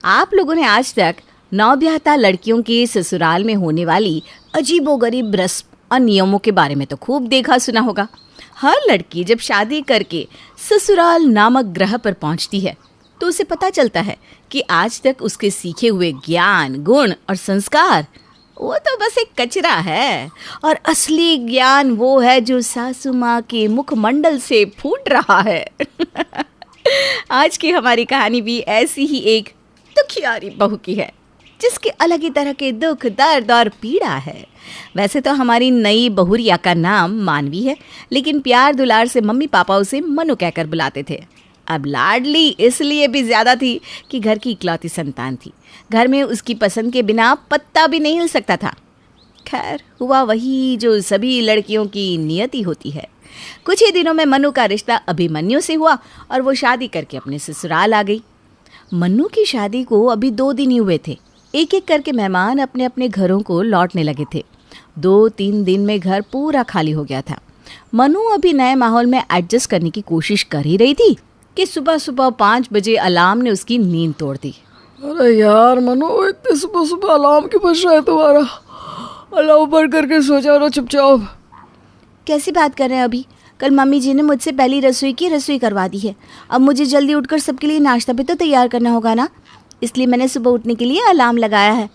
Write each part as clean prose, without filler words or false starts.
आप लोगों ने आज तक नवब्याहता लड़कियों के ससुराल में होने वाली अजीबोगरीब रस्म और नियमों के बारे में तो खूब देखा सुना होगा। हर लड़की जब शादी करके ससुराल नामक ग्रह पर पहुंचती है तो उसे पता चलता है कि आज तक उसके सीखे हुए ज्ञान, गुण और संस्कार वो तो बस एक कचरा है, और असली ज्ञान वो है जो सासू माँ के मुखमंडल से फूट रहा है। आज की हमारी कहानी भी ऐसी ही एक दुखियारी बहू की है, जिसके अलग ही तरह के दुख, दर्द और पीड़ा है। वैसे तो हमारी नई बहुरिया का नाम मानवी है, लेकिन प्यार दुलार से मम्मी पापा उसे मनु कहकर बुलाते थे। अब लाडली इसलिए भी ज्यादा थी कि घर की इकलौती संतान थी। घर में उसकी पसंद के बिना पत्ता भी नहीं हिल सकता था। खैर, हुआ वही जो सभी लड़कियों की नियति होती है। कुछ ही दिनों में मनु का रिश्ता अभिमन्यु से हुआ और वो शादी करके अपने ससुराल आ गई। मन्नू की शादी को अभी 2 दिन ही हुए थे। एक एक करके मेहमान अपने अपने घरों को लौटने लगे थे। 2-3 दिन में घर पूरा खाली हो गया था। मनु अभी नए माहौल में एडजस्ट करने की कोशिश कर ही रही थी कि सुबह सुबह 5 बजे अलार्म ने उसकी नींद तोड़ दी। अरे यार मनु, इतने सुबह सुबह अलार्म क्यों बज रहा है तुम्हारा? अलार्म बंद करके सो जाओ ना चुपचाप। कैसी बात कर रहे हैं अभी? कल मम्मी जी ने मुझसे पहली रसोई करवा दी है। अब मुझे जल्दी उठकर सबके लिए नाश्ता भी तो तैयार करना होगा ना, इसलिए मैंने सुबह उठने के लिए अलार्म लगाया है।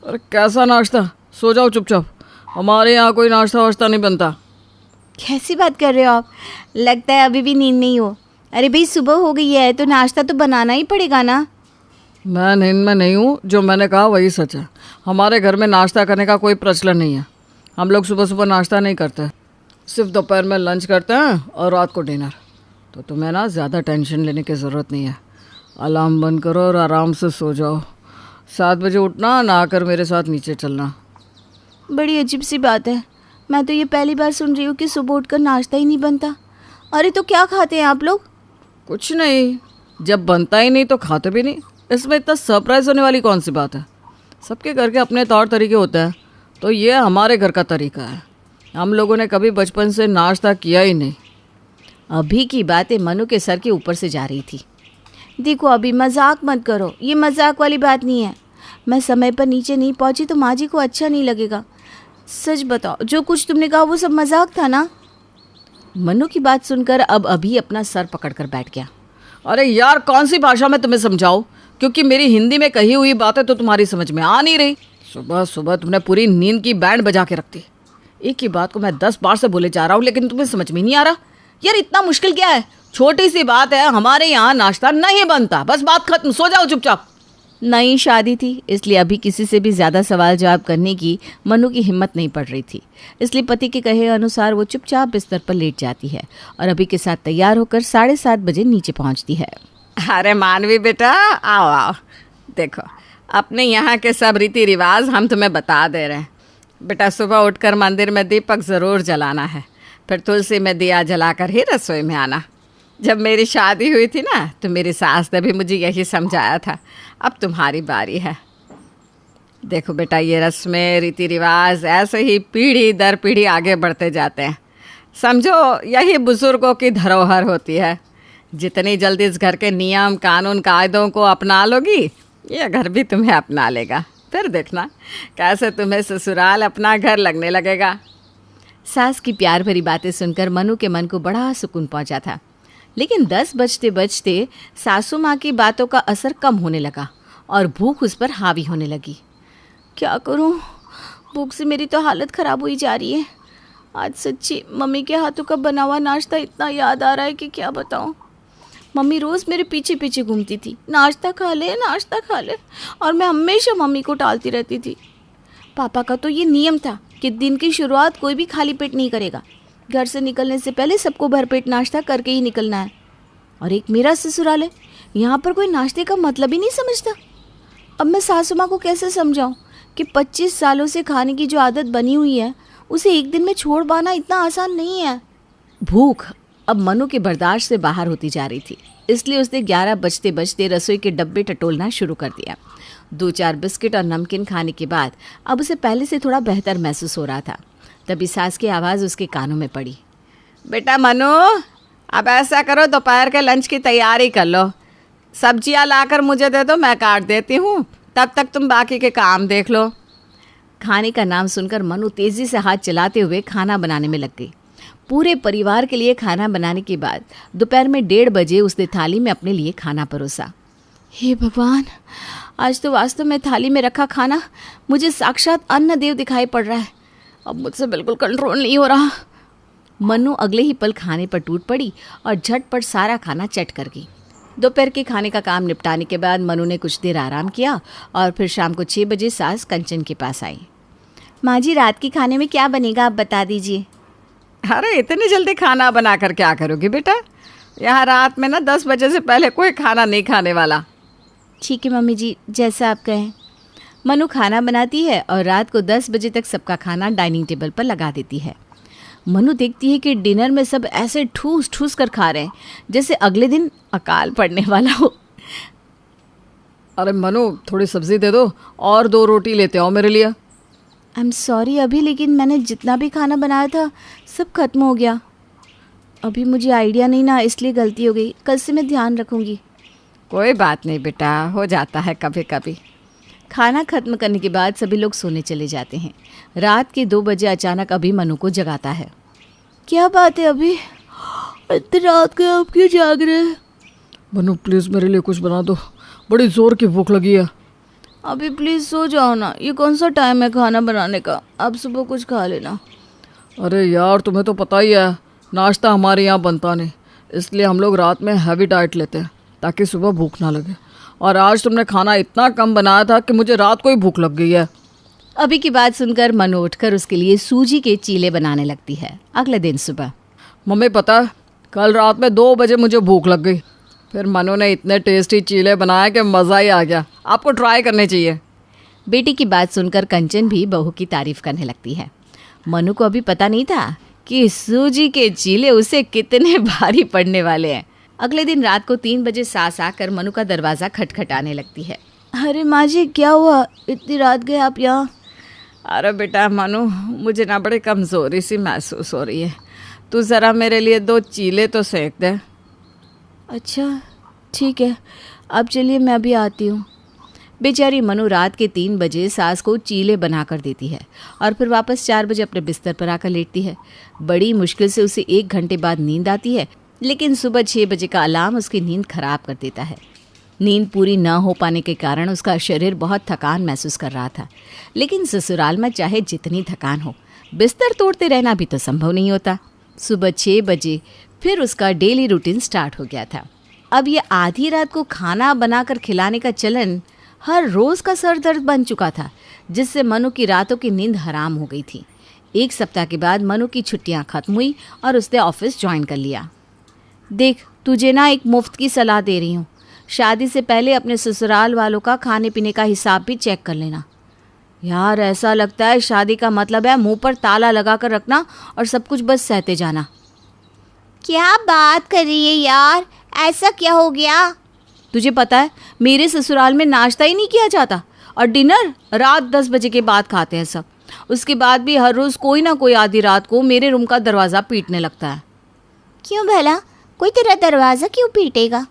अरे कैसा नाश्ता? सो जाओ चुपचाप, हमारे यहाँ कोई नाश्ता वाश्ता नहीं बनता। कैसी बात कर रहे हो आप? लगता है अभी भी नींद नहीं हो। अरे भाई, सुबह हो गई है तो नाश्ता तो बनाना ही पड़ेगा ना। मैं नींद में नहीं हूँ, जो मैंने कहा वही सच है। हमारे घर में नाश्ता करने का कोई प्रचलन नहीं है। हम लोग सुबह सुबह नाश्ता नहीं करते, सिर्फ दोपहर में लंच करते हैं और रात को डिनर। तो तुम्हें ना ज़्यादा टेंशन लेने की ज़रूरत नहीं है। अलार्म बंद करो और आराम से सो जाओ। 7 बजे उठना, नहाकर मेरे साथ नीचे चलना। बड़ी अजीब सी बात है, मैं तो ये पहली बार सुन रही हूँ कि सुबह उठकर नाश्ता ही नहीं बनता। अरे तो क्या खाते हैं आप लोग? कुछ नहीं, जब बनता ही नहीं तो खाते भी नहीं। इसमें इतना सरप्राइज होने वाली कौन सी बात है? सबके घर के अपने तौर तरीके होते हैं, तो ये हमारे घर का तरीका है। हम लोगों ने कभी बचपन से नाश्ता किया ही नहीं। अभी की बातें मनु के सर के ऊपर से जा रही थी। देखो अभी, मजाक मत करो, ये मजाक वाली बात नहीं है। मैं समय पर नीचे नहीं पहुंची तो माँ जी को अच्छा नहीं लगेगा। सच बताओ, जो कुछ तुमने कहा वो सब मजाक था ना? मनु की बात सुनकर अब अभी अपना सर पकड़कर बैठ गया। अरे यार, कौन सी भाषा में तुम्हें समझाऊं? क्योंकि मेरी हिंदी में कही हुई बातें तो तुम्हारी समझ में आ नहीं रही। सुबह सुबह तुमने पूरी नींद की बैंड बजा के रख दी। एक ही बात को मैं 10 बार से बोले जा रहा हूँ, लेकिन तुम्हें समझ में नहीं आ रहा। यार इतना मुश्किल क्या है? छोटी सी बात है, हमारे यहाँ नाश्ता नहीं बनता, बस बात खत्म। सो जाओ चुपचाप। नई शादी थी, इसलिए अभी किसी से भी ज़्यादा सवाल जवाब करने की मनु की हिम्मत नहीं पड़ रही थी। इसलिए पति के कहे अनुसार वो चुपचाप बिस्तर पर लेट जाती है और अभी के साथ तैयार होकर 7:30 बजे नीचे पहुंचती है। अरे मानवी बेटा, आओ आओ। देखो, अपने यहाँ के सब रीति रिवाज हम तुम्हें बता दे रहे हैं। बेटा, सुबह उठकर मंदिर में दीपक ज़रूर जलाना है, फिर तुलसी में दिया जलाकर ही रसोई में आना। जब मेरी शादी हुई थी ना, तो मेरी सास ने भी मुझे यही समझाया था। अब तुम्हारी बारी है। देखो बेटा, ये रस्में, रीति रिवाज ऐसे ही पीढ़ी दर पीढ़ी आगे बढ़ते जाते हैं। समझो, यही बुज़ुर्गों की धरोहर होती है। जितनी जल्दी इस घर के नियम, कानून, कायदों को अपना लोगी, ये घर भी तुम्हें अपना लेगा। फिर देखना कैसे तुम्हें ससुराल अपना घर लगने लगेगा। सास की प्यार भरी बातें सुनकर मनु के मन को बड़ा सुकून पहुंचा था। लेकिन 10 बजते बजते सासू माँ की बातों का असर कम होने लगा और भूख उस पर हावी होने लगी। क्या करूँ, भूख से मेरी तो हालत ख़राब हुई जा रही है। आज सच्ची मम्मी के हाथों का बना हुआ नाश्ता इतना याद आ रहा है कि क्या बताऊँ। मम्मी रोज़ मेरे पीछे पीछे घूमती थी, नाश्ता खा ले, नाश्ता खा ले, और मैं हमेशा मम्मी को टालती रहती थी। पापा का तो ये नियम था कि दिन की शुरुआत कोई भी खाली पेट नहीं करेगा। घर से निकलने से पहले सबको भरपेट नाश्ता करके ही निकलना है। और एक मेरा ससुराल है, यहाँ पर कोई नाश्ते का मतलब ही नहीं समझता। अब मैं सासू माँ को कैसे समझाऊँ कि 25 सालों से खाने की जो आदत बनी हुई है उसे एक दिन में छोड़ पाना इतना आसान नहीं है। भूख अब मनु के बर्दाश्त से बाहर होती जा रही थी, इसलिए उसने 11 बजते बजते रसोई के डब्बे टटोलना शुरू कर दिया। 2-4 बिस्किट और नमकीन खाने के बाद अब उसे पहले से थोड़ा बेहतर महसूस हो रहा था। तभी सास की आवाज़ उसके कानों में पड़ी। बेटा मनु, अब ऐसा करो, दोपहर के लंच की तैयारी कर लो। सब्जियां लाकर मुझे दे दो, मैं काट देती हूँ, तब तक तुम बाकी के काम देख लो। खाने का नाम सुनकर मनु तेजी से हाथ चलाते हुए खाना बनाने में लग गई। पूरे परिवार के लिए खाना बनाने के बाद दोपहर में 1:30 बजे उसने थाली में अपने लिए खाना परोसा। हे भगवान, आज तो वास्तव में थाली में रखा खाना मुझे साक्षात अन्न देव दिखाई पड़ रहा है। अब मुझसे बिल्कुल कंट्रोल नहीं हो रहा। मनु अगले ही पल खाने पर टूट पड़ी और झटपट सारा खाना चट कर गई। दोपहर के खाने का काम निपटाने के बाद मनु ने कुछ देर आराम किया और फिर शाम को 6 बजे सास कंचन के पास आई। माँ जी, रात के खाने में क्या बनेगा आप बता दीजिए। अरे इतनी जल्दी खाना बनाकर क्या करोगी बेटा? यहाँ रात में ना 10 बजे से पहले कोई खाना नहीं खाने वाला। ठीक है मम्मी जी, जैसा आप कहें। मनु खाना बनाती है और रात को 10 बजे तक सबका खाना डाइनिंग टेबल पर लगा देती है। मनु देखती है कि डिनर में सब ऐसे ठूस ठूस कर खा रहे हैं जैसे अगले दिन अकाल पड़ने वाला हो। अरे मनु, थोड़ी सब्जी दे दो और 2 रोटी लेते आओ मेरे लिए। आई एम सॉरी अभी, लेकिन मैंने जितना भी खाना बनाया था सब खत्म हो गया। अभी मुझे आइडिया नहीं ना, इसलिए गलती हो गई। कल से मैं ध्यान रखूँगी। कोई बात नहीं बेटा, हो जाता है कभी कभी। खाना खत्म करने के बाद सभी लोग सोने चले जाते हैं। रात के 2 बजे अचानक अभी मनु को जगाता है। क्या बात है अभी, इतनी रात को आप क्यों जाग रहे हैं? मनु प्लीज़ मेरे लिए कुछ बना दो, बड़ी ज़ोर की भूख लगी है। अभी प्लीज़ सो जाओ ना, ये कौन सा टाइम है खाना बनाने का? अब सुबह कुछ खा लेना। अरे यार, तुम्हें तो पता ही है नाश्ता हमारे यहाँ बनता नहीं, इसलिए हम लोग रात में हैवी डाइट लेते हैं ताकि सुबह भूख ना लगे। और आज तुमने खाना इतना कम बनाया था कि मुझे रात को ही भूख लग गई है। अभी की बात सुनकर मनु उठकर उसके लिए सूजी के चीले बनाने लगती है। अगले दिन सुबह, मम्मी पता है, कल रात में 2 बजे मुझे भूख लग गई, फिर मनु ने इतने टेस्टी चीले बनाए कि मज़ा ही आ गया। आपको ट्राई करने चाहिए। बेटी की बात सुनकर कंचन भी बहू की तारीफ करने लगती है। मनु को अभी पता नहीं था कि सूजी के चीले उसे कितने भारी पड़ने वाले हैं। अगले दिन रात को 3 बजे सास आकर मनु का दरवाज़ा खटखटाने लगती है। अरे माँ जी, क्या हुआ, इतनी रात गए आप यहाँ? अरे बेटा मनु, मुझे ना बड़ी कमज़ोरी सी महसूस हो रही है, तू ज़रा मेरे लिए 2 चीले तो सेक दे। अच्छा ठीक है, अब चलिए मैं अभी आती हूँ। बेचारी मनु रात के 3 बजे सास को चीले बना कर देती है और फिर वापस 4 बजे अपने बिस्तर पर आकर लेटती है। बड़ी मुश्किल से उसे 1 घंटे बाद नींद आती है, लेकिन सुबह 6 बजे का अलार्म उसकी नींद खराब कर देता है। नींद पूरी न हो पाने के कारण उसका शरीर बहुत थकान महसूस कर रहा था, लेकिन ससुराल में चाहे जितनी थकान हो, बिस्तर तोड़ते रहना भी तो संभव नहीं होता। सुबह 6 बजे फिर उसका डेली रूटीन स्टार्ट हो गया था। अब ये आधी रात को खाना बनाकर खिलाने का चलन हर रोज़ का सर दर्द बन चुका था, जिससे मनु की रातों की नींद हराम हो गई थी। 1 सप्ताह के बाद मनु की छुट्टियां खत्म हुई और उसने ऑफिस ज्वाइन कर लिया। देख, तुझे ना एक मुफ्त की सलाह दे रही हूँ, शादी से पहले अपने ससुराल वालों का खाने पीने का हिसाब भी चेक कर लेना। यार, ऐसा लगता है शादी का मतलब है मुंह पर ताला लगा कर रखना और सब कुछ बस सहते जाना। क्या बात कर रही है यार, ऐसा क्या हो गया? तुझे पता है मेरे ससुराल में नाश्ता ही नहीं किया जाता और डिनर रात 10 बजे के बाद खाते हैं सब। उसके बाद भी हर रोज़ कोई ना कोई आधी रात को मेरे रूम का दरवाज़ा पीटने लगता है। क्यों भला, कोई तेरा दरवाज़ा क्यों पीटेगा?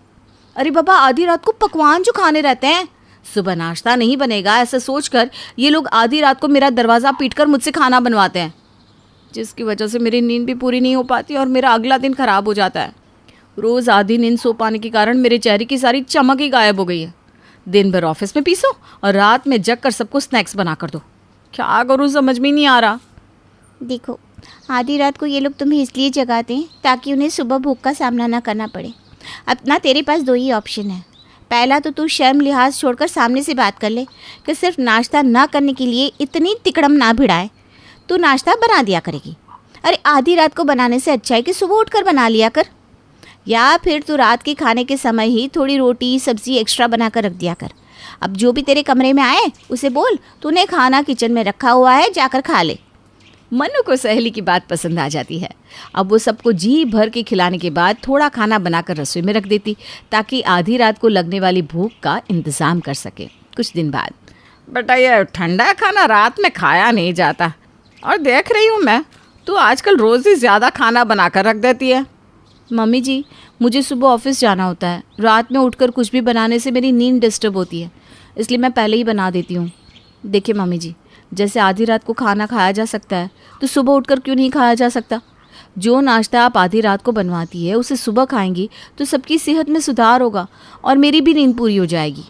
अरे बाबा, आधी रात को पकवान जो खाने रहते हैं, सुबह नाश्ता नहीं बनेगा ऐसा सोचकर ये लोग आधी रात को मेरा दरवाज़ा पीटकर मुझसे खाना बनवाते हैं, जिसकी वजह से मेरी नींद भी पूरी नहीं हो पाती और मेरा अगला दिन ख़राब हो जाता है। रोज़ आधी नींद सो पाने के कारण मेरे चेहरे की सारी चमक ही गायब हो गई है। दिन भर ऑफिस में पीसो और रात में जग कर सबको स्नैक्स बना कर दो। क्या करूँ समझ में नहीं आ रहा। देखो, आधी रात को ये लोग तुम्हें इसलिए जगाते हैं ताकि उन्हें सुबह भूख का सामना ना करना पड़े। अब ना तेरे पास 2 ही ऑप्शन है। पहला तो तू शर्म लिहाज छोड़कर सामने से बात कर ले कि सिर्फ नाश्ता ना करने के लिए इतनी तिकड़म ना भिड़ाए, तू नाश्ता बना दिया करेगी। अरे आधी रात को बनाने से अच्छा है कि सुबह उठकर बना लिया कर। या फिर तू रात के खाने के समय ही थोड़ी रोटी सब्जी एक्स्ट्रा बना कर रख दिया कर। अब जो भी तेरे कमरे में आए उसे बोल तूने खाना किचन में रखा हुआ है, जाकर खा ले। मनु को सहेली की बात पसंद आ जाती है। अब वो सबको जी भर के खिलाने के बाद थोड़ा खाना बनाकर रसोई में रख देती ताकि आधी रात को लगने वाली भूख का इंतज़ाम कर सके। कुछ दिन बाद, बेटा ये ठंडा खाना रात में खाया नहीं जाता और देख रही हूँ मैं, तू आजकल रोज़ ही ज़्यादा खाना बनाकर रख देती है। मम्मी जी, मुझे सुबह ऑफिस जाना होता है। रात में उठकर कुछ भी बनाने से मेरी नींद डिस्टर्ब होती है, इसलिए मैं पहले ही बना देती हूँ। देखिए मम्मी जी, जैसे आधी रात को खाना खाया जा सकता है तो सुबह उठकर क्यों नहीं खाया जा सकता? जो नाश्ता आप आधी रात को बनवाती है उसे सुबह खाएंगी तो सबकी सेहत में सुधार होगा और मेरी भी नींद पूरी हो जाएगी।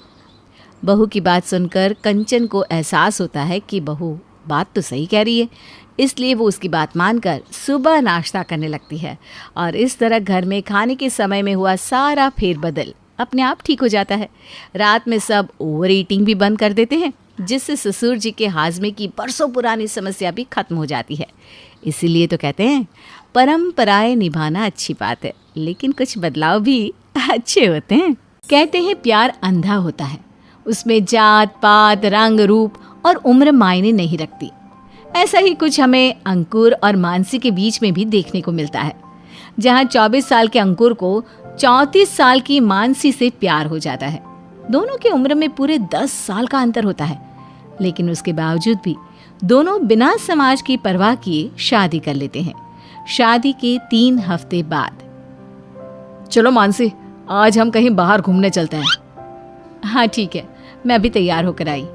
बहू की बात सुनकर कंचन को एहसास होता है कि बहू बात तो सही कह रही है, इसलिए वो उसकी बात मानकर सुबह नाश्ता करने लगती है और इस तरह घर में खाने के समय में हुआ सारा फेरबदल अपने आप ठीक हो जाता है। रात में सब ओवर ईटिंग भी बंद कर देते हैं, जिससे ससुर जी के हाजमे की बरसों पुरानी समस्या भी खत्म हो जाती है। इसीलिए तो कहते हैं परंपराएं निभाना अच्छी बात है, लेकिन कुछ बदलाव भी अच्छे होते हैं। कहते हैं प्यार अंधा होता है, उसमें जात पात रंग रूप और उम्र मायने नहीं रखती। ऐसा ही कुछ हमें अंकुर और मानसी के बीच में भी देखने को मिलता है, जहां 24 साल के अंकुर को 34 साल की मानसी से प्यार हो जाता है। दोनों की उम्र में पूरे 10 साल का अंतर होता है, लेकिन उसके बावजूद भी दोनों बिना समाज की परवाह किए शादी कर लेते हैं। शादी के 3 हफ्ते बाद, चलो मानसी, आज हम कहीं बाहर घूमने चलते हैं। हाँ ठीक है, मैं अभी तैयार होकर आई।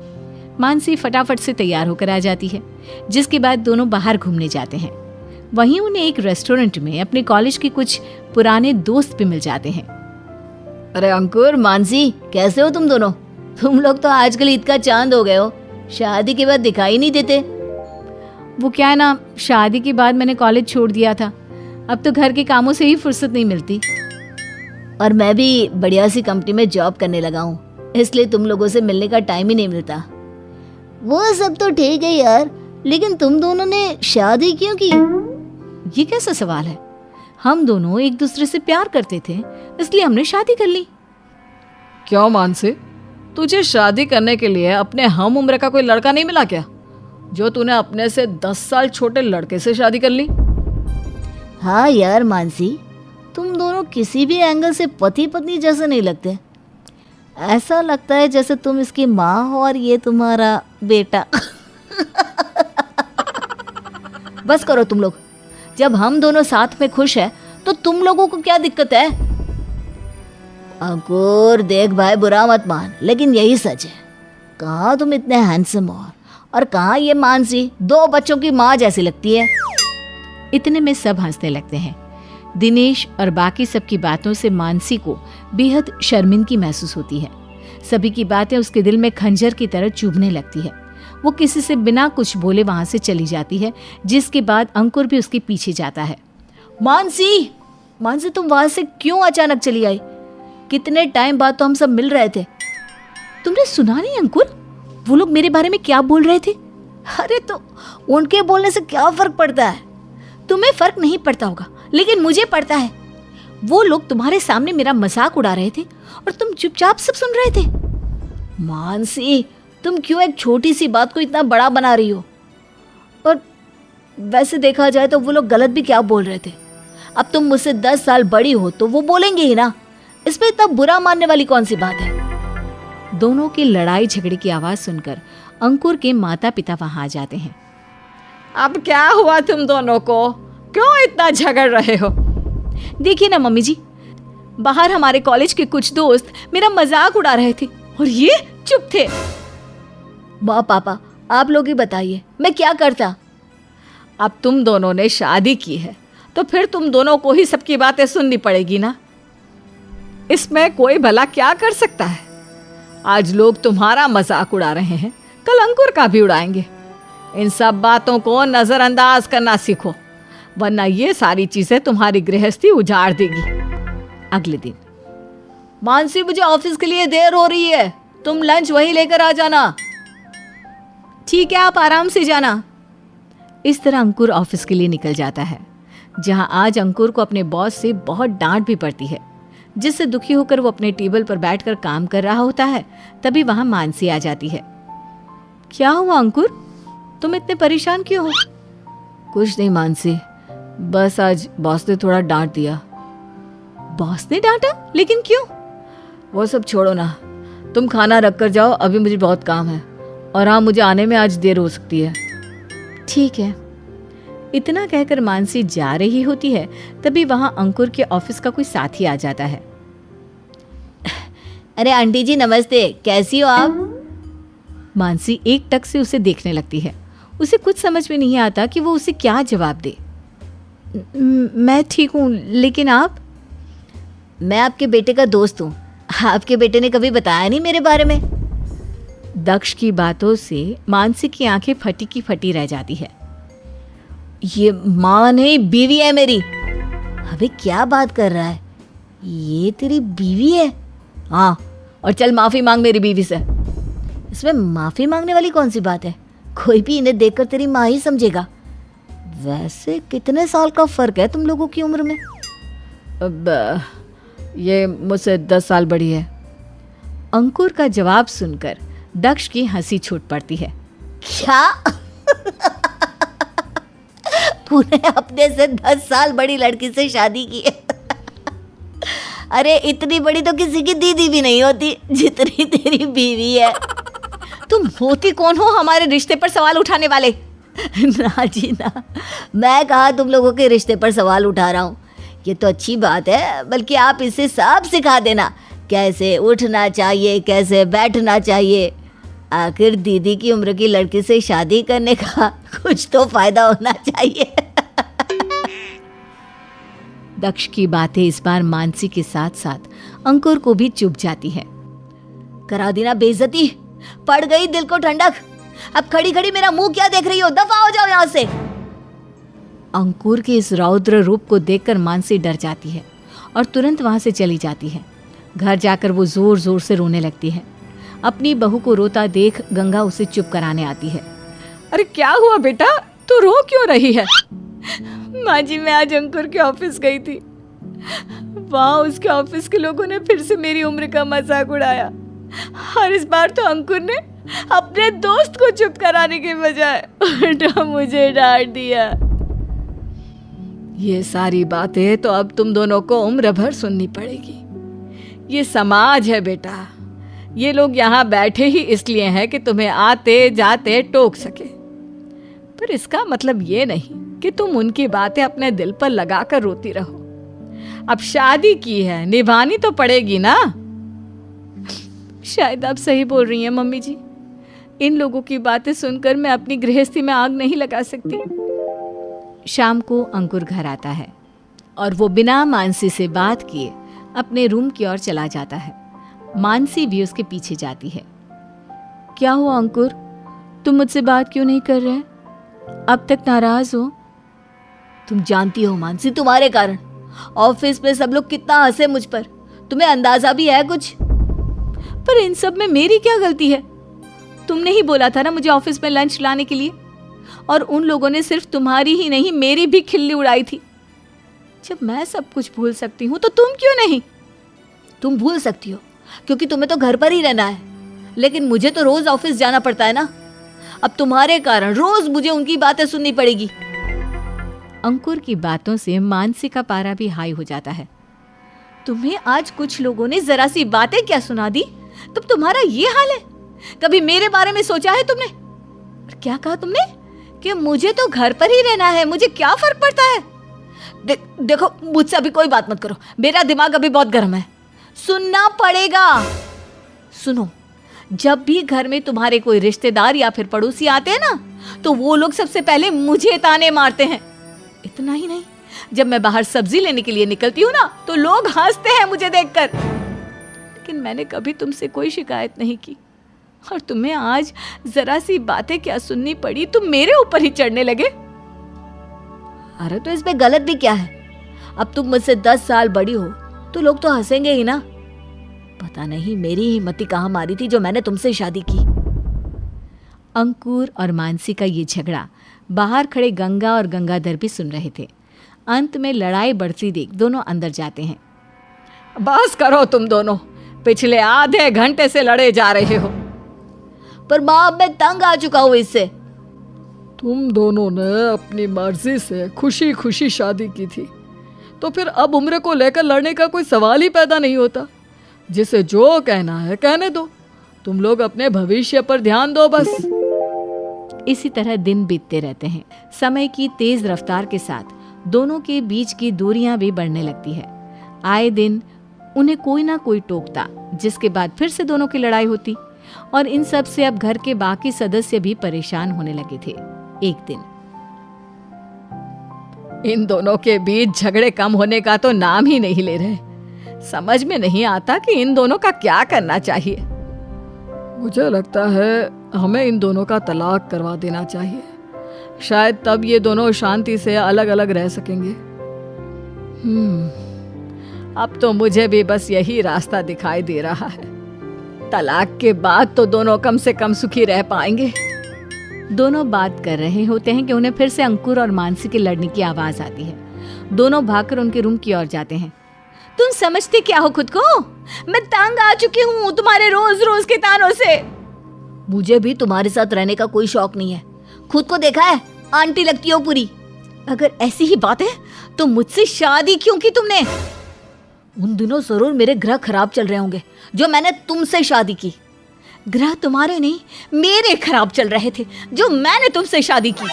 मानसी फटाफट से तैयार होकर आ जाती है, जिसके बाद दोनों बाहर घूमने जाते हैं। वहीं उन्हें एक रेस्टोरेंट में अपने कॉलेज के कुछ पुराने दोस्त भी मिल जाते हैं। अरे अंकुर, मानसी, कैसे हो तुम दोनों? तुम लोग तो आजकल ईद का चांद हो गए हो, शादी के बाद दिखाई नहीं देते। वो क्या है ना, शादी के बाद मैंने कॉलेज छोड़ दिया था, अब तो घर के कामों से ही फुर्सत नहीं मिलती। और मैं भी बढ़िया सी कंपनी में जॉब करने लगा हूँ, इसलिए तुम लोगों से मिलने का टाइम ही नहीं मिलता। वो सब तो ठीक है यार, लेकिन तुम दोनों ने शादी क्यों की? ये कैसा सवाल है? हम दोनों एक दूसरे से प्यार करते थे, इसलिए हमने शादी कर ली। क्यों मानसी, तुझे शादी करने के लिए अपने हम उम्र का कोई लड़का नहीं मिला क्या, जो तूने अपने से 10 साल छोटे लड़के से शादी कर ली? हाँ यार मानसी, तुम दोनों किसी भी एंगल से पति पत्नी जैसे नहीं लगते। ऐसा लगता है जैसे तुम इसकी माँ हो और ये तुम्हारा बेटा। बस करो तुम लोग, जब हम दोनों साथ में खुश हैं तो तुम लोगों को क्या दिक्कत है? अंकुर देख भाई, बुरा मत मान, लेकिन यही सच है। कहाँ तुम इतने हैंडसम हो और कहाँ ये मानसी 2 बच्चों की माँ जैसी लगती है। इतने में सब हंसने लगते हैं। दिनेश और बाकी सबकी बातों से मानसी को बेहद शर्मिंदगी महसूस होती है। सभी की बातें उसके दिल में खंजर की तरह चुभने लगती है। वो किसी से बिना कुछ बोले वहां से चली जाती है, जिसके बाद अंकुर भी उसके पीछे जाता है। मानसी, मानसी, तुम वहां से क्यों अचानक चली आई? कितने टाइम बाद तो हम सब मिल रहे थे। तुमने सुना नहीं अंकुर, वो लोग मेरे बारे में क्या बोल रहे थे? अरे तो उनके बोलने से क्या फर्क पड़ता है? तुम्हें फर्क नहीं पड़ता होगा, लेकिन मुझे पड़ता है। वो लोग तुम्हारे सामने मेरा मजाक उड़ा रहे थे और तुम चुपचाप सब सुन रहे थे। मानसी, तुम क्यों एक छोटी सी बात को इतना बड़ा बना रही हो? और वैसे देखा जाए तो वो लोग गलत भी क्या बोल रहे थे। अब तुम मुझसे 10 साल बड़ी हो तो वो बोलेंगे ही ना, इसमें इतना बुरा मानने वाली कौन सी बात है? दोनों की लड़ाई झगड़े की आवाज सुनकर अंकुर के माता पिता वहां आ जाते हैं। अब क्या हुआ तुम दोनों को, क्यों इतना झगड़ रहे हो? देखिए ना मम्मी जी, बाहर हमारे कॉलेज के कुछ दोस्त मेरा मजाक उड़ा रहे थे और ये चुप थे। वाह पापा, आप लोग ही बताइए, मैं क्या करता? अब तुम दोनों ने शादी की है तो फिर तुम दोनों को ही सबकी बातें सुननी पड़ेगी ना। इसमें कोई भला क्या कर सकता है? आज लोग तुम्हारा मजाक उड़ा रहे हैं, कल अंकुर का भी उड़ाएंगे। इन सब बातों को नजरअंदाज करना सीखो, वरना ये सारी चीजें तुम्हारी गृहस्थी उजाड़ देगी। अगले दिन, मानसी, मुझे ऑफिस के लिए देर हो रही है, तुम लंच वहीं लेकर आ जाना। ठीक है, आप आराम से जाना। इस तरह अंकुर ऑफिस के लिए निकल जाता है, जहां आज अंकुर को अपने बॉस से बहुत डांट भी पड़ती है, जिससे दुखी होकर वो अपने टेबल पर बैठकर काम कर रहा होता है। तभी वहां मानसी आ जाती है। क्या हुआ अंकुर, तुम इतने परेशान क्यों हो? कुछ नहीं मानसी, बस आज बॉस ने थोड़ा डांट दिया। बॉस ने डांटा? लेकिन क्यों? वो सब छोड़ो ना, तुम खाना रख कर जाओ, अभी मुझे बहुत काम है। और हाँ, मुझे आने में आज देर हो सकती है। ठीक है। इतना कहकर मानसी जा रही होती है, तभी वहां अंकुर के ऑफिस का कोई साथी आ जाता है। अरे आंटी जी नमस्ते, कैसी हो आप? मानसी एक टक से उसे देखने लगती है। उसे कुछ समझ में नहीं आता कि वो उसे क्या जवाब दे। मैं ठीक हूँ, लेकिन आप? मैं आपके बेटे का दोस्त हूँ। आपके बेटे ने कभी बताया नहीं मेरे बारे में। दक्ष की बातों से मानसी की आंखें फटी की फटी रह जाती है। ये माँ नहीं बीवी है मेरी। अबे क्या बात कर रहा है, ये तेरी बीवी है? हाँ, और चल माफी मांग मेरी बीवी से। इसमें माफी मांगने वाली कौन सी बात है? कोई भी इन्हें देखकर तेरी माँ ही समझेगा। वैसे कितने साल का फर्क है तुम लोगों की उम्र में? अब ये मुझसे 10 साल बड़ी है। अंकुर का जवाब सुनकर दक्ष की हंसी छूट पड़ती है। क्या? तूने अपने से 10 साल बड़ी लड़की से शादी की है? अरे इतनी बड़ी तो किसी की दीदी भी नहीं होती जितनी तेरी बीवी है। तुम होती कौन हो हमारे रिश्ते पर सवाल उठाने वाले? ना जी ना, मैं कहा तुम लोगों के रिश्ते पर सवाल उठा रहा हूँ। ये तो अच्छी बात है, बल्कि आप इसे सब सिखा देना, कैसे उठना चाहिए, कैसे बैठना चाहिए। आखिर दीदी की उम्र की लड़की से शादी करने का कुछ तो फायदा होना चाहिए। दक्ष की बातें इस बार मानसी के साथ साथ अंकुर को भी चुभ जाती है। करा दी ना बेइज्जती, पड़ गई दिल को ठंडक। अब खड़ी खड़ी मेरा मुंह क्या देख रही हो? दफा हो जाओ यहाँ से। अंकुर के इस रौद्र रूप को देखकर मानसी डर जाती है और तुरंत वहां से चली जाती है। घर जाकर वो जोर जोर से रोने लगती है। अपनी बहू को रोता देख गंगा उसे चुप कराने आती है। अरे क्या हुआ बेटा, तू रो क्यों रही है? माँ जी, मैं आज अंकुर के ऑफिस गई थी। वहाँ उसके ऑफिस के लोगों ने फिर से मेरी उम्र का मजाक उड़ाया और इस बार तो अंकुर ने अपने दोस्त को चुप कराने के बजाय उल्टा मुझे डांट दिया। ये सारी बातें तो अब तुम दोनों को उम्र भर सुननी पड़ेगी। ये समाज है बेटा, ये लोग यहाँ बैठे ही इसलिए हैं कि तुम्हें आते जाते टोक सके, पर इसका मतलब ये नहीं कि तुम उनकी बातें अपने दिल पर लगाकर रोती रहो। अब शादी की है, निभानी तो पड़ेगी ना। शायद आप सही बोल रही हैं मम्मी जी। इन लोगों की बातें सुनकर मैं अपनी गृहस्थी में आग नहीं लगा सकती। शाम को अंकुर घर आता है और वो बिना मानसी से बात किए अपने रूम की ओर चला जाता है। मानसी भी उसके पीछे जाती है। क्या हुआ अंकुर, तुम मुझसे बात क्यों नहीं कर रहे? अब तक नाराज हो? तुम जानती हो मानसी, तुम्हारे कारण ऑफिस में सब लोग कितना हंसे मुझ पर। तुम्हें अंदाजा भी है कुछ? पर इन सब में मेरी क्या गलती है? तुमने ही बोला था ना मुझे ऑफिस में लंच लाने के लिए, और उन लोगों ने सिर्फ तुम्हारी ही नहीं मेरी भी खिल्ली उड़ाई थी। जब मैं सब कुछ भूल सकती हूँ तो तुम क्यों नहीं? तुम भूल सकती हो क्योंकि तुम्हें तो घर पर ही रहना है, लेकिन मुझे तो रोज ऑफिस जाना पड़ता है ना। अब तुम्हारे कारण रोज मुझे उनकी बातें सुननी पड़ेगी। अंकुर की बातों से मानसी का पारा भी हाई हो जाता है। तुम्हें आज कुछ लोगों ने जरा सी बातें क्या सुना दी, तब तुम्हारा ये हाल है? कभी मेरे बारे में सोचा है तुमने? और क्या कहा तुमने कि मुझे तो घर पर ही रहना है, मुझे क्या फर्क पड़ता है? देखो मुझसे अभी कोई बात मत करो, मेरा दिमाग अभी बहुत गर्म है। सुनना पड़ेगा। सुनो, जब भी घर में तुम्हारे कोई रिश्तेदार या फिर पड़ोसी आते हैं ना, तो वो लोग सबसे पहले मुझे ताने मारते हैं। इतना ही नहीं, जब मैं बाहर सब्जी लेने के लिए निकलती हूँ ना, तो लोग हंसते हैं मुझे देखकर। लेकिन मैंने कभी तुमसे कोई शिकायत नहीं की, और तुम्हें आज जरा सी बातें क्या सुननी पड़ी, तुम मेरे ऊपर ही चढ़ने लगे। अरे तो इसमें गलत भी क्या है? अब तुम मुझसे 10 साल बड़ी हो तो लोग तो हंसेंगे ही ना। पता नहीं मेरी हिम्मती कहाँ मारी थी जो मैंने तुमसे शादी की। अंकुर और मानसी का ये झगड़ा बाहर खड़े गंगा और गंगाधर भी सुन रहे थे। अंत में लड़ाई बढ़ती देख दोनों अंदर जाते हैं। बस करो तुम दोनों, पिछले आधे घंटे से लड़े जा रहे हो। पर माँ, अब मैं तंग आ चुका हूँ इससे। तुम दोनों ने अपनी मर्जी से खुशी खुशी शादी की थी, तो फिर अब उम्र को लेकर लड़ने का कोई सवाल ही पैदा नहीं होता। जिसे जो कहना है कहने दो, तुम लोग अपने भविष्य पर ध्यान दो बस। इसी तरह दिन बीतते रहते हैं। समय की तेज रफ्तार के साथ दोनों के बीच की दूरियां भी बढ़ने लगती है। आए दिन उन्हें कोई ना कोई टोकता, जिसके बाद फिर से दोनों की लड़ाई होती और इन सब से अब घर के बाकी सदस्य भी परेशान होने लगे थे। एक दिन इन दोनों के बीच झगड़े कम होने का तो नाम ही नहीं ले रहे। समझ में नहीं आता कि इन दोनों का क्या करना चाहिए। मुझे लगता है हमें इन दोनों का तलाक करवा देना चाहिए। शायद तब ये दोनों शांति से अलग अलग रह सकेंगे। अब तो मुझे भी बस यही रास्ता दिखाई दे रहा है। तलाक के बाद तो दोनों कम से कम सुखी रह पाएंगे। दोनों बात कर रहे होते हैं कि उन्हें फिर से अंकुर और मानसी के लड़ने की आवाज आती है। दोनों भागकर उनके रूम की ओर जाते हैं। तुम समझते क्या हो खुद को? मैं तंग आ चुकी हूँ तुम्हारे रोज रोज के तानों से। मुझे भी तुम्हारे साथ रहने का कोई शौक नहीं है। खुद को देखा है, आंटी लगती हो पूरी। अगर ऐसी ही बात है तो मुझसे शादी क्यों की तुमने? उन दिनों जरूर मेरे ग्रह खराब चल रहे होंगे जो मैंने तुमसे शादी की। ग्रह तुम्हारे नहीं, मेरे खराब चल रहे थे जो मैंने तुमसे शादी की।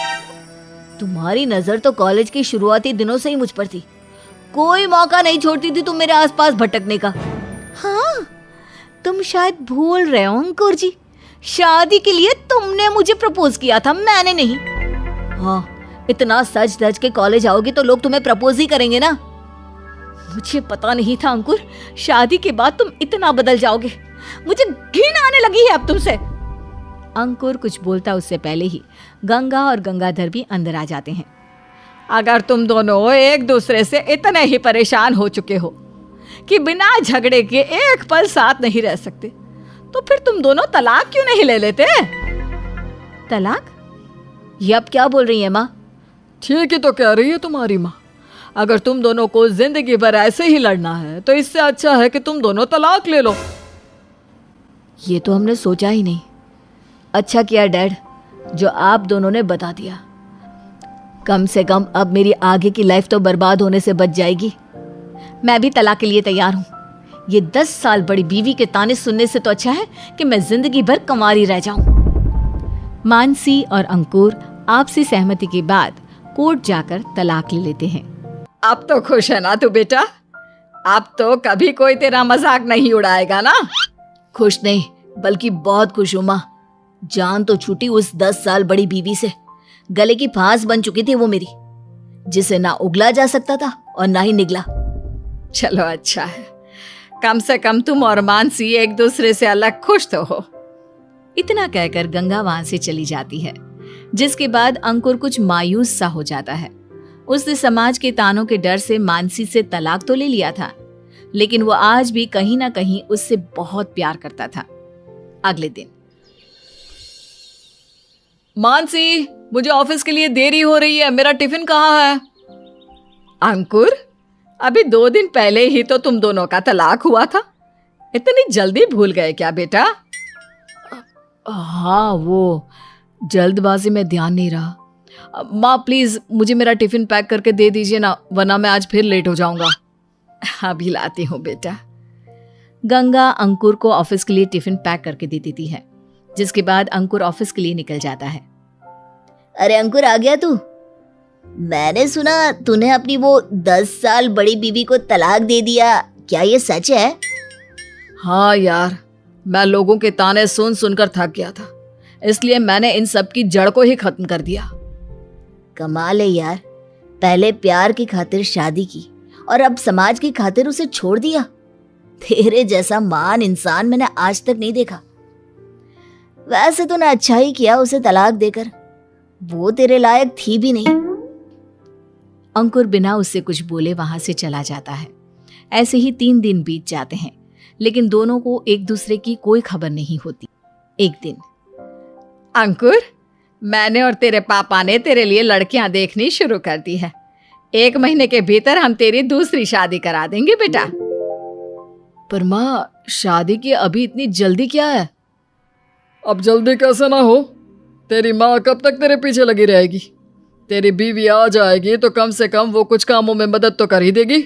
तुम्हारी नजर तो कॉलेज के शुरुआती दिनों से ही मुझ पर थी। कोई मौका नहीं छोड़ती थी तुम मेरे आसपास भटकने का। हाँ, तुम शायद भूल रहे हो अंकुर जी, शादी के लिए तुमने मुझे प्रपोज किया था, मैंने नहीं। हाँ, इतना सज धज के कॉलेज आओगी तो लोग तुम्हें प्रपोज ही करेंगे ना। मुझे पता नहीं था अंकुर, शादी के बाद तुम इतना बदल जाओगे। मुझे घिन आने लगी है अब तुमसे। अंकुर कुछ बोलता उससे पहले ही गंगा और गंगाधर भी अंदर आ जाते हैं। अगर तुम दोनों एक दूसरे से इतने ही परेशान हो चुके हो कि बिना झगड़े के एक पल साथ नहीं रह सकते, तो फिर तुम दोनों तलाक क्यों नहीं ले लेते? तलाक? ये अब क्या बोल रही है माँ? ठीक ही तो कह रही है तुम्हारी माँ। अगर तुम दोनों को जिंदगी भर ऐसे ही लड़ना है तो इससे अच्छा है कि तुम दोनों तलाक ले लो। ये तो हमने सोचा ही नहीं। अच्छा किया डैड जो आप दोनों ने बता दिया। कम से कम अब मेरी आगे की लाइफ तो बर्बाद होने से बच जाएगी। मैं भी तलाक के लिए तैयार हूँ। ये 10 साल बड़ी बीवी के ताने सुनने से तो अच्छा है कि मैं जिंदगी भर कुंवारी रह जाऊं। मानसी और अंकुर आपसी सहमति के बाद कोर्ट जाकर तलाक ले लेते हैं। अब तो खुश है ना तू बेटा? अब तो कभी कोई तेरा मजाक नहीं उड़ाएगा ना? खुश नहीं बल्कि बहुत खुश हूं माँ। जान तो छूटी उस 10 साल बड़ी बीवी से। गले की फांस बन चुकी थी वो मेरी, जिसे ना उगला जा सकता था और ना ही निगला। चलो अच्छा है, कम से कम तुम और मानसी एक दूसरे से अलग खुश तो हो। इतना कहकर गंगा वहां से चली जाती है, जिसके बाद अंकुर कुछ मायूस सा हो जाता है। उसने समाज के तानों के डर से मानसी से तलाक तो ले लिया था, लेकिन वो आज भी कहीं ना कहीं उससे बहुत प्यार करता था। अगले दिन मानसी, मुझे ऑफिस के लिए देरी हो रही है, मेरा टिफिन कहाँ है? अंकुर, अभी 2 दिन पहले ही तो तुम दोनों का तलाक हुआ था। इतनी जल्दी भूल गए क्या बेटा? हाँ, वो जल्दबाजी में ध्यान नहीं रहा। माँ प्लीज मुझे मेरा टिफिन पैक करके दे दीजिए ना, वरना मैं आज फिर लेट हो जाऊंगा। अभी लाती हूँ बेटा। गंगा अंकुर को ऑफिस के लिए टिफिन पैक करके दे देती है, जिसके बाद अंकुर ऑफिस के लिए निकल जाता है। अरे अंकुर, आ गया तू? मैंने सुना तूने अपनी वो 10 साल बड़ी बीवी को तलाक दे दिया, क्या ये सच है? हाँ यार, मैं लोगों के ताने सुन सुनकर थक गया था, इसलिए मैंने इन सब की जड़ को ही खत्म कर दिया। कमाल है यार, पहले प्यार की खातिर शादी की और अब समाज की खातिर उसे छोड़ दिया। तेरे जैसा महान इंसान मैंने आज तक नहीं देखा। वैसे तूने अच्छा ही किया उसे तलाक देकर, वो तेरे लायक थी भी नहीं। अंकुर बिना उससे कुछ बोले वहां से चला जाता है। ऐसे ही 3 दिन बीत जाते हैं, लेकिन दोनों को एक दूसरे की कोई खबर नहीं होती। एक दिन, अंकुर, मैंने और तेरे पापा ने तेरे लिए लड़कियां देखनी शुरू कर दी है। 1 महीने के भीतर हम तेरी दूसरी शादी करा देंगे बेटा। पर माँ, शादी की अभी इतनी जल्दी क्या है? अब जल्दी कैसे ना हो? तेरी माँ कब तक तेरे पीछे लगी रहेगी? तेरी बीवी आ जाएगी तो कम से कम वो कुछ कामों में मदद तो कर ही देगी।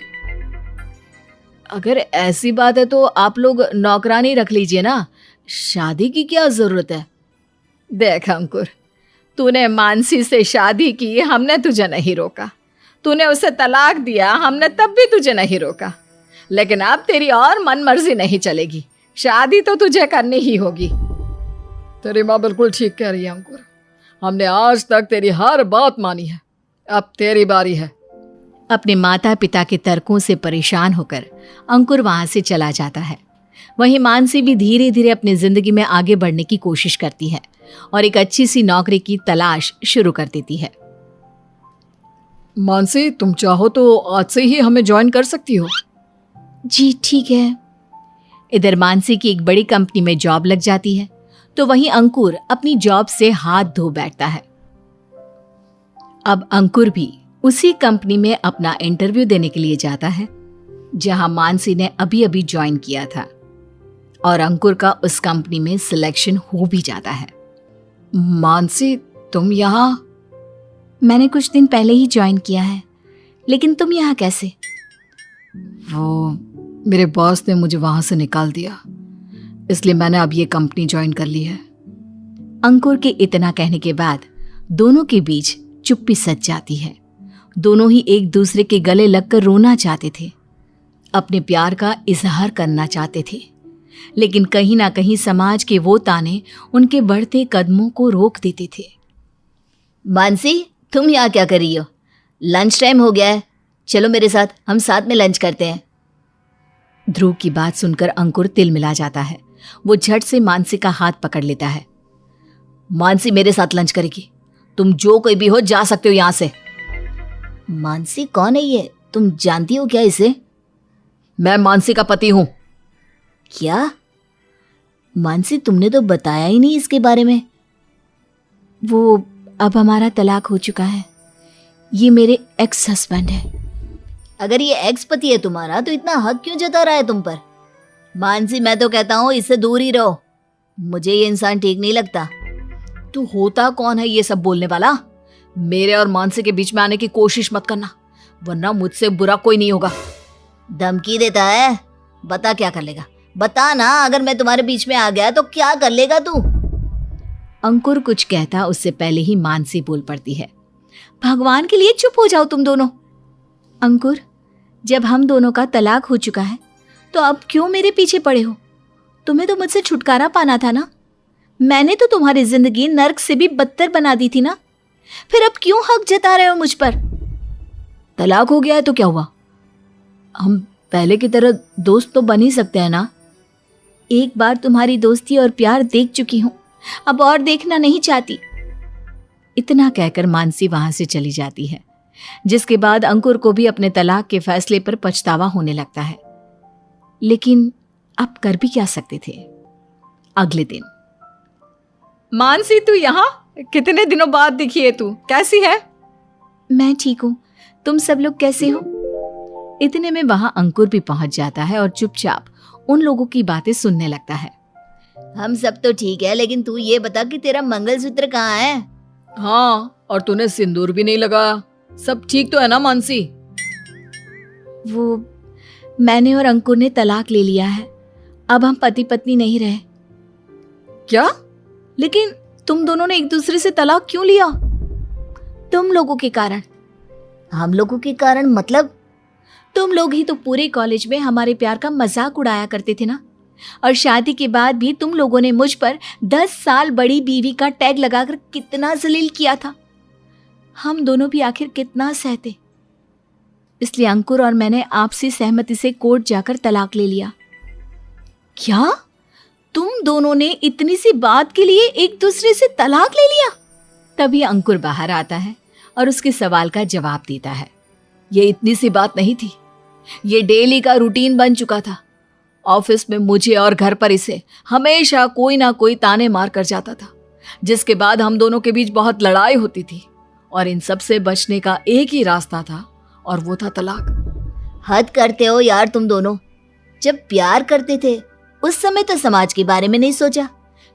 अगर ऐसी बात है तो आप लोग नौकरानी रख लीजिए ना, शादी की क्या जरूरत है? देख अंकुर, तूने मानसी से शादी की, हमने तुझे नहीं रोका। तूने उसे तलाक दिया, हमने तब भी तुझे नहीं रोका। लेकिन अब तेरी और मन मर्जी नहीं चलेगी, शादी तो तुझे करनी ही होगी। तेरी माँ बिल्कुल ठीक कह रही है अंकुर, हमने आज तक तेरी हर बात मानी है, अब तेरी बारी है। अपने माता पिता के तर्कों से परेशान होकर अंकुर वहां से चला जाता है। वहीं मानसी भी धीरे धीरे अपनी जिंदगी में आगे बढ़ने की कोशिश करती है और एक अच्छी सी नौकरी की तलाश शुरू कर देती है। मानसी, तुम चाहो तो आज से ही हमें ज्वाइन कर सकती हो। जी ठीक है। इधर मानसी की एक बड़ी कंपनी में जॉब लग जाती है, तो वहीं अंकुर अपनी जॉब से हाथ धो बैठता है। अब अंकुर भी उसी कंपनी में अपना इंटरव्यू देने के लिए जाता है जहां मानसी ने अभी अभी ज्वाइन किया था, और अंकुर का उस कंपनी में सिलेक्शन हो भी जाता है। मानसी, तुम यहाँ? मैंने कुछ दिन पहले ही ज्वाइन किया है, लेकिन तुम यहाँ कैसे? वो मेरे बॉस ने मुझे वहां से निकाल दिया, इसलिए मैंने अब ये कंपनी ज्वाइन कर ली है। अंकुर के इतना कहने के बाद दोनों के बीच चुप्पी सच जाती है। दोनों ही एक दूसरे के गले लगकर रोना चाहते थे, अपने प्यार का इजहार करना चाहते थे, लेकिन कहीं ना कहीं समाज के वो ताने उनके बढ़ते कदमों को रोक देते थे। मानसी, तुम यहाँ क्या कर रही हो? लंच टाइम हो गया है, चलो मेरे साथ, हम साथ में लंच करते हैं। ध्रुव की बात सुनकर अंकुर तिलमिला जाता है। वो झट से मानसी का हाथ पकड़ लेता है। मानसी मेरे साथ लंच करेगी, तुम जो कोई भी हो जा सकते हो यहाँ से। मानसी कौन है ये? तुम जानती हो क्या इसे? मैं मानसी का पति हूं। क्या? मानसी, तुमने तो बताया ही नहीं इसके बारे में। वो अब हमारा तलाक हो चुका है, ये मेरे एक्स हस्बैंड है। अगर ये एक्स पति है तुम्हारा तो इतना हक क्यों जता रहा है तुम पर? मानसी, मैं तो कहता हूँ इससे दूर ही रहो, मुझे ये इंसान ठीक नहीं लगता। तू होता कौन है ये सब बोलने वाला? मेरे और मानसी के बीच में आने की कोशिश मत करना, वरना मुझसे बुरा कोई नहीं होगा। धमकी देता है? बता क्या कर लेगा, बता ना। अगर मैं तुम्हारे बीच में आ गया तो क्या कर लेगा तू? अंकुर कुछ कहता उससे पहले ही मानसी बोल पड़ती है। भगवान के लिए चुप हो जाओ तुम दोनों। अंकुर, जब हम दोनों का तलाक हो चुका है तो अब क्यों मेरे पीछे पड़े हो? तुम्हें तो मुझसे छुटकारा पाना था ना। मैंने तो तुम्हारी जिंदगी नर्क से भी बदतर बना दी थी ना, फिर अब क्यों हक जता रहे हो मुझ पर? तलाक हो गया है तो क्या हुआ? हम पहले की तरह दोस्त तो बन ही सकते हैं ना। एक बार तुम्हारी दोस्ती और प्यार देख चुकी हूं, अब और देखना नहीं चाहती। इतना कहकर मानसी वहां से चली जाती है, जिसके बाद अंकुर को भी अपने तलाक के फैसले पर पछतावा होने लगता है। लेकिन अब कर भी क्या सकते थे। अगले दिन। मानसी, तू यहाँ? कितने दिनों बाद दिखी है तू, कैसी है? मैं ठीक हूँ, तुम सब लोग कैसे हो? इतने में वहां अंकुर भी पहुंच जाता है और चुपचाप उन लोगों की बातें सुनने लगता है। हम सब तो ठीक है, लेकिन तू ये बता कि तेरा मंगलसूत्र कहाँ है? हाँ, और तूने सिंदूर भी नहीं लगाया, सब ठीक तो है ना मानसी? वो मैंने और अंकुर ने तलाक ले लिया है, अब हम पति पत्नी नहीं रहे। क्या? लेकिन तुम दोनों ने एक दूसरे से तलाक क्यों लिया? तुम लोगों के कारण। हम लोगों के कारण मतलब? तुम लोग ही तो पूरे कॉलेज में हमारे प्यार का मजाक उड़ाया करते थे ना, और शादी के बाद भी तुम लोगों ने मुझ पर 10 साल बड़ी बीवी का टैग लगाकर कितना जलील किया था। हम दोनों भी आखिर कितना सहते। इसलिए अंकुर और मैंने आपसी सहमति से कोर्ट जाकर तलाक ले लिया। क्या? तुम दोनों ने इतनी सी बात के लिए एक दूसरे से तलाक ले लिया? तभी अंकुर बाहर आता है और उसके सवाल का जवाब देता है। ये इतनी सी बात नहीं थी, ये डेली का रूटीन बन चुका था। ऑफिस में मुझे और घर पर इसे हमेशा कोई ना कोई ताने मार कर जाता था, जिसके बाद हम दोनों के बीच बहुत लड़ाई होती थी, और इन सब से बचने का एक ही रास्ता था, और वो था तलाक। हद करते हो यार तुम दोनों। जब प्यार करते थे उस समय तो समाज के बारे में नहीं सोचा,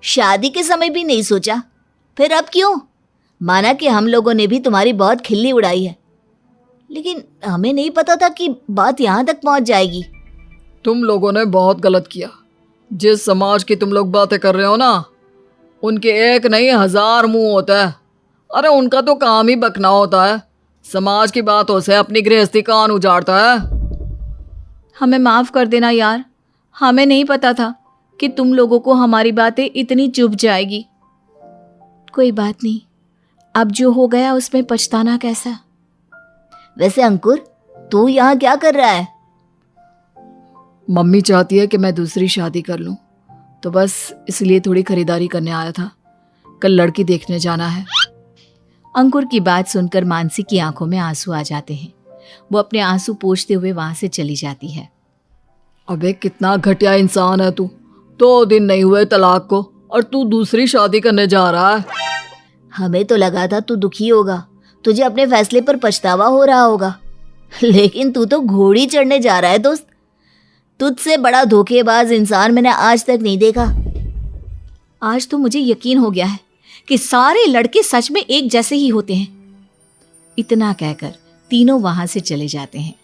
शादी के समय भी नहीं सोचा, फिर अब क्यों? माना कि हम लोगों ने भी तुम्हारी बहुत खिल्ली उड़ाई है, लेकिन हमें नहीं पता था कि बात यहाँ तक पहुँच जाएगी। तुम लोगों ने बहुत गलत किया। जिस समाज की तुम लोग बातें कर रहे हो ना, उनके एक नहीं 1000 मुंह होता है। अरे उनका तो काम ही बकना होता है, समाज की बातों से अपनी गृहस्थी कान उजाड़ता है। हमें माफ़ कर देना यार, हमें नहीं पता था कि तुम लोगों को हमारी बातें इतनी चुभ जाएगी। कोई बात नहीं, अब जो हो गया उसमें पछताना कैसा। वैसे अंकुर, तू यहाँ क्या कर रहा है? मम्मी चाहती है कि मैं दूसरी शादी कर लूं, तो बस इसलिए थोड़ी खरीदारी करने आया था। कल लड़की देखने जाना है। अंकुर की बात सुनकर मानसी की आंखों में आंसू आ जाते हैं। वो अपने आंसू पोंछते हुए वहां से चली जाती है। अबे कितना घटिया इंसान है तू। 2 दिन नहीं हुए तलाक को और तू दूसरी शादी करने जा रहा है। हमें तो लगा था तू दुखी होगा, तुझे अपने फैसले पर पछतावा हो रहा होगा, लेकिन तू तो घोड़ी चढ़ने जा रहा है दोस्त। तुझसे बड़ा धोखेबाज इंसान मैंने आज तक नहीं देखा। आज तो मुझे यकीन हो गया है कि सारे लड़के सच में एक जैसे ही होते हैं। इतना कहकर तीनों वहां से चले जाते हैं।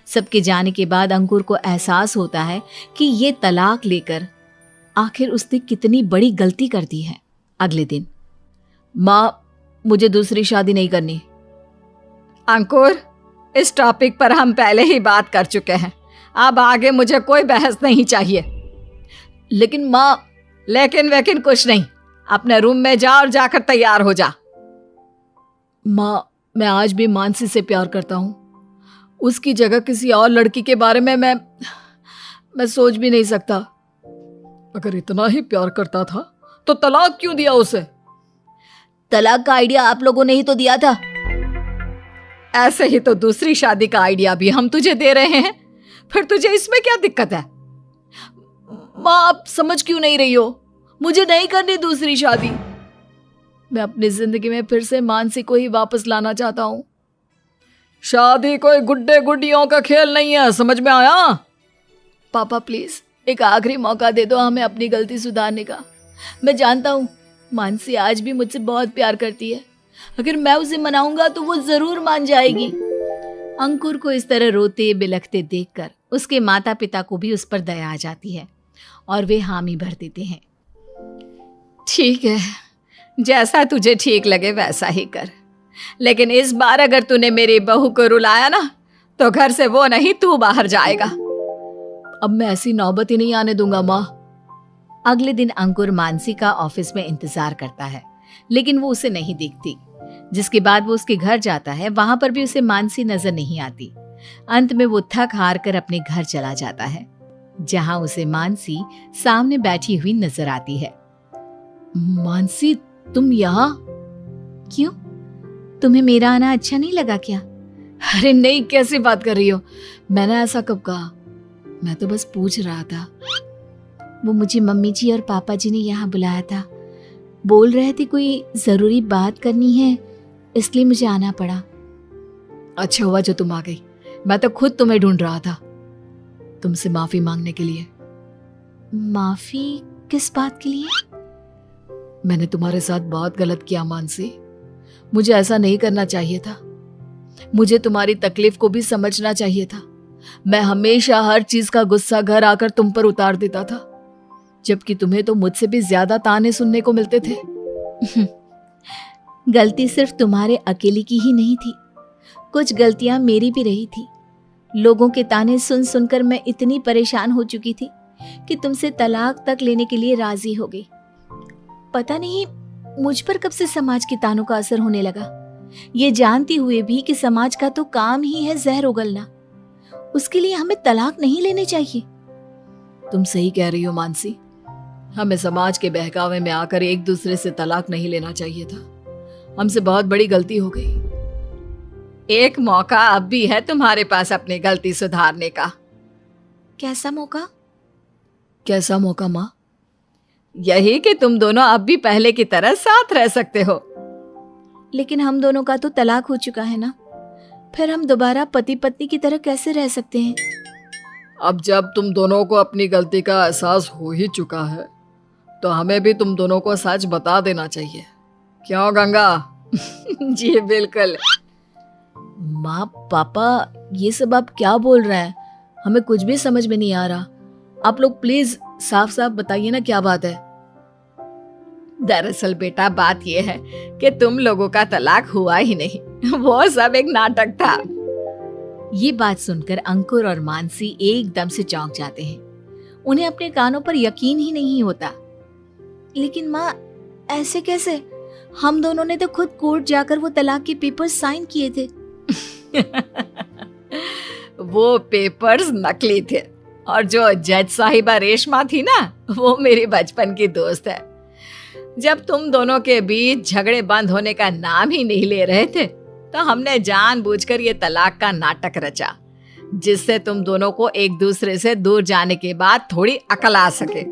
सबके जाने के बाद अंकुर को एहसास होता है कि ये तलाक लेकर आखिर उसने कितनी बड़ी गलती कर दी है। अगले दिन, माँ, मुझे दूसरी शादी नहीं करनी। अंकुर, इस टॉपिक पर हम पहले ही बात कर चुके हैं, अब आगे मुझे कोई बहस नहीं चाहिए। लेकिन माँ। लेकिन कुछ नहीं, अपने रूम में जा और जाकर तैयार हो जा। माँ, मैं आज भी मानसी से प्यार करता हूँ। उसकी जगह किसी और लड़की के बारे में मैं सोच भी नहीं सकता। अगर इतना ही प्यार करता था तो तलाक क्यों दिया उसे? तलाक का आइडिया आप लोगों ने ही तो दिया था। ऐसे ही तो दूसरी शादी का आइडिया भी हम तुझे दे रहे हैं, फिर तुझे इसमें क्या दिक्कत है? माँ, आप समझ क्यों नहीं रही हो? मुझे नहीं करनी दूसरी शादी। मैं अपनी जिंदगी में फिर से मानसी को ही वापस लाना चाहता हूँ। शादी कोई गुड्डे गुड्डियों का खेल नहीं है, समझ में आया? पापा प्लीज एक आखिरी मौका दे दो हमें अपनी गलती सुधारने का। मैं जानता हूँ मानसी आज भी मुझसे बहुत प्यार करती है। अगर मैं उसे मनाऊंगा तो वो जरूर मान जाएगी। अंकुर को इस तरह रोते बिलखते देखकर उसके माता पिता को भी उस पर दया आ जाती है और वे हामी भर देते हैं। ठीक है, जैसा तुझे ठीक लगे वैसा ही कर, लेकिन इस बार अगर तूने मेरी बहू को रुलाया ना तो घर से वो नहीं तू बाहर जाएगा। अब मैं ऐसी नौबत ही नहीं आने दूंगा माँ। अगले दिन अंकुर मानसी का ऑफिस में इंतजार करता है, लेकिन वो उसे नहीं दिखती। जिसके बाद वो उसके घर जाता है, वहां पर भी उसे मानसी नजर नहीं आती। अंत में वो थक हार कर अपने घर चला जाता है, जहां उसे मानसी सामने बैठी हुई नजर आती है। मानसी, तुम यहाँ? क्यों, तुम्हें मेरा आना अच्छा नहीं लगा क्या? अरे नहीं, कैसी बात कर रही हो? मैंने ऐसा कब कहा? मैं तो बस पूछ रहा था। वो मुझे मम्मी जी और पापा जी ने यहाँ बुलाया था, बोल रहे थे कोई जरूरी बात करनी है, इसलिए मुझे आना पड़ा। अच्छा हुआ जो तुम आ गई, मैं तो खुद तुम्हें ढूंढ रहा था, तुमसे माफी मांगने के लिए। माफी किस बात के लिए? मैंने तुम्हारे साथ बहुत गलत किया मानसी। मुझे ऐसा नहीं करना चाहिए था। मुझे तुम्हारी तकलीफ को भी समझना चाहिए था। मैं हमेशा हर चीज का गुस्सा घर आकर तुम पर उतार देता था, जबकि तुम्हें तो मुझसे भी ज्यादा ताने सुनने को मिलते थे। गलती सिर्फ तुम्हारे अकेले की ही नहीं थी, कुछ गलतियां मेरी भी रही थी। लोगों के ताने सुन सुनकर मैं इतनी परेशान हो चुकी थी कि तुमसे तलाक तक लेने के लिए राजी हो गई। पता नहीं मुझ पर कब से समाज के तानों का असर होने लगा, ये जानती हुए भी कि समाज का तो काम ही है जहर उगलना, उसके लिए हमें तलाक नहीं लेने चाहिए। तुम सही कह रही हो मानसी, हमें समाज के बहकावे में आकर एक दूसरे से तलाक नहीं लेना चाहिए था। हमसे बहुत बड़ी गलती हो गई। एक मौका अब भी है तुम्हारे पास अपनी गलती सुधारने का। कैसा मौका? कैसा मौका माँ? यही कि तुम दोनों अब भी पहले की तरह साथ रह सकते हो। लेकिन हम दोनों का तो तलाक हो चुका है ना, फिर हम दोबारा पति पत्नी की तरह कैसे रह सकते हैं? अब जब तुम दोनों को अपनी गलती का एहसास हो ही चुका है तो हमें भी तुम दोनों को सच बता देना चाहिए। क्यों गंगा? जी बिल्कुल। माँ, पापा, ये सब आप क्या बोल रहे हैं? हमें कुछ भी समझ में नहीं आ रहा। आप लोग प्लीज साफ साफ बताइए ना क्या बात है। दरअसल बेटा बात यह है कि तुम लोगों का तलाक हुआ ही नहीं, वो सब एक नाटक था। ये बात सुनकर अंकुर और मानसी एकदम से चौंक जाते हैं। उन्हें अपने कानों पर यकीन ही नहीं होता। लेकिन माँ, ऐसे कैसे? हम दोनों ने तो खुद कोर्ट जाकर वो तलाक के पेपर्स साइन किए थे। वो पेपर्स नकली थे और जो जज साहिबा रेशमा थी ना, वो मेरी बचपन की दोस्त है। जब तुम दोनों के बीच झगड़े बंद होने का नाम ही नहीं ले रहे थे तो हमने जानबूझकर ये तलाक का नाटक रचा, जिससे तुम दोनों को एक दूसरे से दूर जाने के बाद थोड़ी अकल आ सके।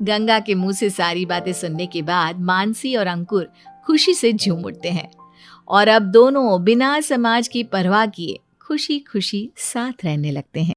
गंगा के मुंह से सारी बातें सुनने के बाद मानसी और अंकुर खुशी से झूम उठते हैं और अब दोनों बिना समाज की परवाह किए खुशी खुशी साथ रहने लगते हैं।